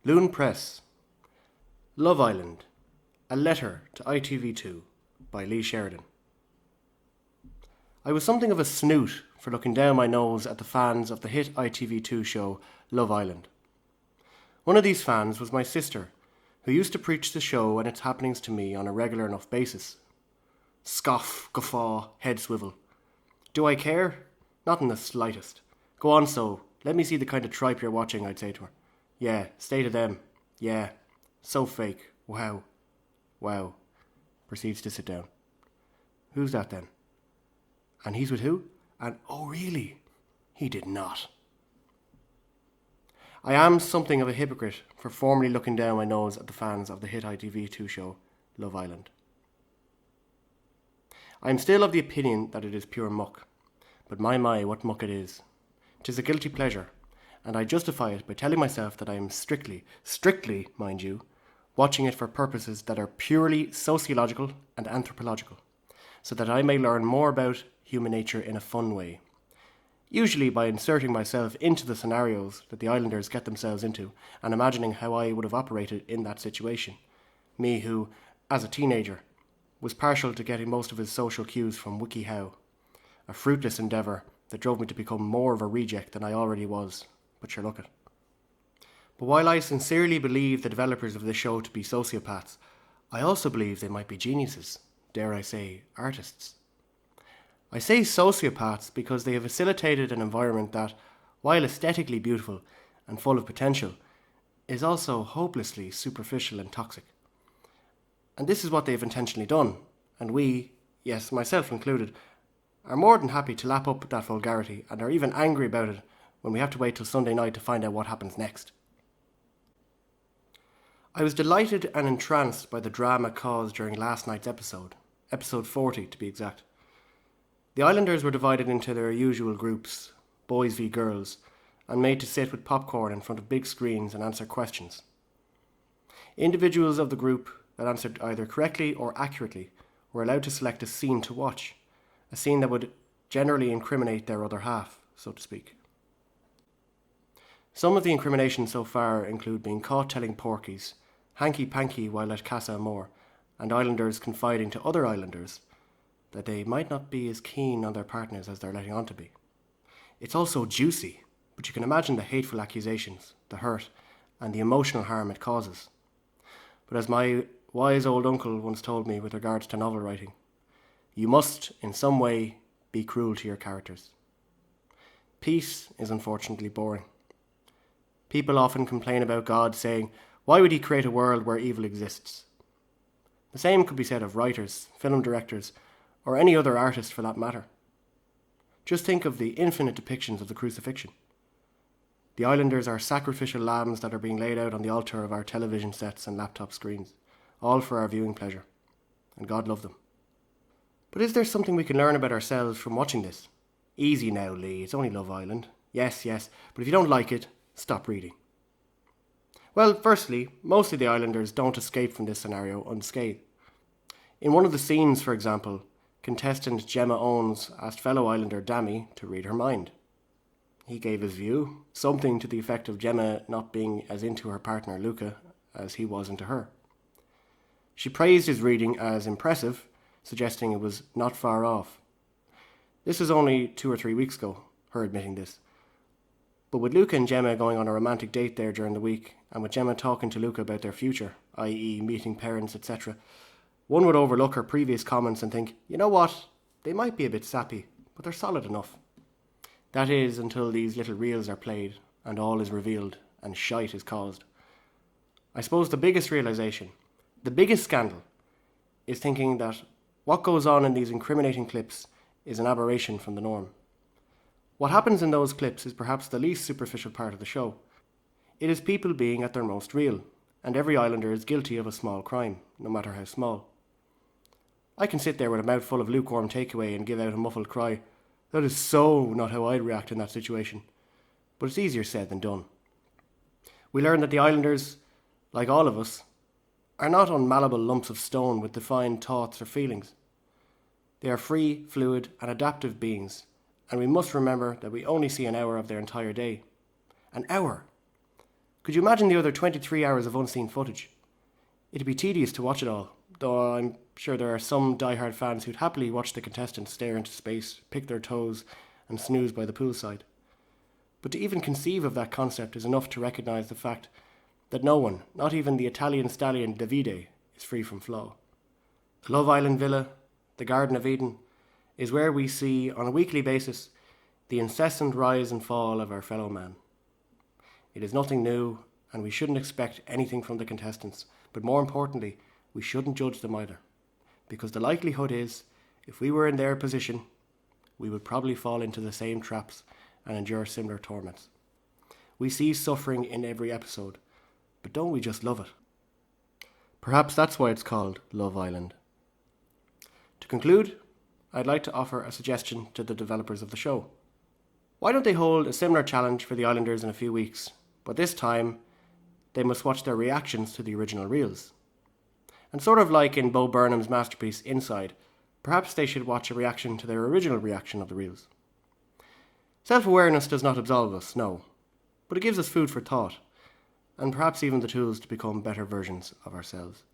LUAINPRESS, Love Island, A Letter to ITV2 by Lee Sheridan. I was something of a snoot for looking down my nose at the fans of the hit ITV2 show Love Island. One of these fans was my sister, who used to preach the show and its happenings to me on a regular enough basis. Scoff, guffaw, head swivel. Do I care? Not in the slightest. Go on so, let me see the kind of tripe you're watching, I'd say to her. Yeah, stay to them. Yeah, so fake. Wow. Wow. Proceeds to sit down. Who's that then? And he's with who? And oh really? He did not. I am something of a hypocrite for formally looking down my nose at the fans of the hit ITV2 show Love Island. I am still of the opinion that it is pure muck, but my, what muck it is. 'Tis a guilty pleasure, and I justify it by telling myself that I am strictly, mind you, watching it for purposes that are purely sociological and anthropological, so that I may learn more about human nature in a fun way. Usually by inserting myself into the scenarios that the islanders get themselves into and imagining how I would have operated in that situation. Me who, as a teenager, was partial to getting most of his social cues from WikiHow, a fruitless endeavour that drove me to become more of a reject than I already was, but sure look it. But while I sincerely believe the developers of this show to be sociopaths, I also believe they might be geniuses, dare I say, artists. I say sociopaths because they have facilitated an environment that, while aesthetically beautiful and full of potential, is also hopelessly superficial and toxic. And this is what they have intentionally done, and we, yes, myself included, are more than happy to lap up that vulgarity and are even angry about it when we have to wait till Sunday night to find out what happens next. I was delighted and entranced by the drama caused during last night's episode 40 to be exact. The islanders were divided into their usual groups, boys v girls, and made to sit with popcorn in front of big screens and answer questions. Individuals of the group that answered either correctly or accurately were allowed to select a scene to watch, a scene that would generally incriminate their other half, so to speak. Some of the incriminations so far include being caught telling porkies, hanky-panky while at Casa Amor, and islanders confiding to other islanders that they might not be as keen on their partners as they're letting on to be. It's also juicy, but you can imagine the hateful accusations, the hurt, and the emotional harm it causes. But as my wise old uncle once told me with regards to novel writing, you must, in some way, be cruel to your characters. Peace is unfortunately boring. People often complain about God, saying, why would he create a world where evil exists? The same could be said of writers, film directors, or any other artist for that matter. Just think of the infinite depictions of the crucifixion. The islanders are sacrificial lambs that are being laid out on the altar of our television sets and laptop screens, all for our viewing pleasure, and God love them. But is there something we can learn about ourselves from watching this? Easy now, Lee, it's only Love Island. Yes, but if you don't like it, stop reading. Well, firstly, most of the islanders don't escape from this scenario unscathed. In one of the scenes, for example, contestant Gemma Owens asked fellow islander Dami to read her mind. He gave his view, something to the effect of Gemma not being as into her partner Luca as he was into her. She praised his reading as impressive, suggesting it was not far off. This was only 2 or 3 weeks ago, her admitting this. But with Luca and Gemma going on a romantic date there during the week, and with Gemma talking to Luca about their future, i.e. meeting parents, etc., one would overlook her previous comments and think, you know what, they might be a bit sappy, but they're solid enough. That is, until these little reels are played, and all is revealed, and shite is caused. I suppose the biggest realisation, the biggest scandal, is thinking that what goes on in these incriminating clips is an aberration from the norm. What happens in those clips is perhaps the least superficial part of the show. It is people being at their most real, and every islander is guilty of a small crime, no matter how small. I can sit there with a mouthful of lukewarm takeaway and give out a muffled cry, that is so not how I'd react in that situation. But it's easier said than done. We learn that the islanders, like all of us, are not unmalleable lumps of stone with defined thoughts or feelings. They are free, fluid, and adaptive beings, and we must remember that we only see an hour of their entire day. An hour! Could you imagine the other 23 hours of unseen footage? It'd be tedious to watch it all, though I'm sure there are some die-hard fans who'd happily watch the contestants stare into space, pick their toes, and snooze by the poolside. But to even conceive of that concept is enough to recognise the fact that no one, not even the Italian stallion Davide, is free from flaw. The Love Island villa, the Garden of Eden, is where we see, on a weekly basis, the incessant rise and fall of our fellow man. It is nothing new, and we shouldn't expect anything from the contestants, but more importantly, we shouldn't judge them either, because the likelihood is, if we were in their position, we would probably fall into the same traps and endure similar torments. We see suffering in every episode, but don't we just love it? Perhaps that's why it's called Love Island. To conclude, I'd like to offer a suggestion to the developers of the show. Why don't they hold a similar challenge for the Islanders in a few weeks, but this time they must watch their reactions to the original reels. And sort of like in Bo Burnham's masterpiece Inside, perhaps they should watch a reaction to their original reaction of the reels. Self-awareness does not absolve us, no, but it gives us food for thought, and perhaps even the tools to become better versions of ourselves.